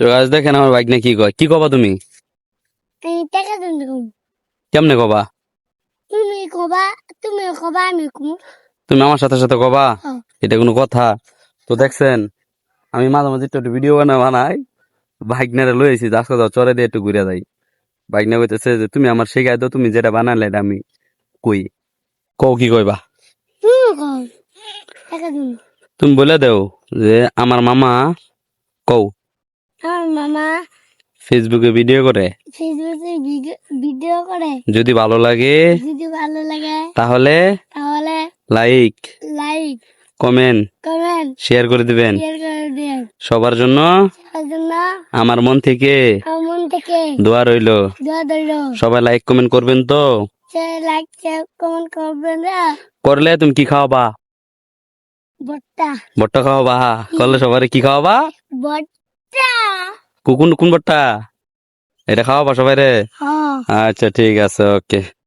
তো আজ দেখেন আমার বাইক নিয়ে কি কয়, কি কবা তুমি? এই টাকা দিন দেখুন। কেমনে কবা? তুমি কবা, তুমি কবা, আমি কম। তুমি আমার সাথে সাথে কবা? হ্যাঁ। এটা কোনো কথা? তো দেখছেন, আমি মাঝে মাঝে একটু ভিডিও বানাই, বাইক নিয়ে লইছি, আজকে যাও চরে দিয়ে একটু ঘুরে যাই। বাইক নিয়ে কইতেছে যে তুমি আমার শেখাই দাও, তুমি যেটা বানালে এটা আমি কই। কও কি কইবা? তুমি কম টাকা দিন। তুমি বলে দেও যে আমার মামা, কও, আমার মামা ফেসবুকে ভিডিও করে, ফেসবুকে ভিডিও করে। যদি ভালো লাগে যদি ভালো লাগে তাহলে তাহলে like, like, comment, comment, share করে দিবেন। শেয়ার করে দিন। সবার জন্য তার জন্য আমার মন থেকে আমার মন থেকে দোয়া রইলো। দোয়া দিল। সবাই লাইক কমেন্ট করবেন তো? লাইক, শেয়ার, কমেন্ট করবেন না। করলে তুমি কি খাওয়াবা? বট্টা, ভুট্টা খাওয়াবা? করলে সবাই কি খাওয়াবা? বট্টা। কোন কোন ভুট্টা? এটা খাওয়াবা সবাই রে? হ্যাঁ। আচ্ছা ঠিক আছে, ওকে।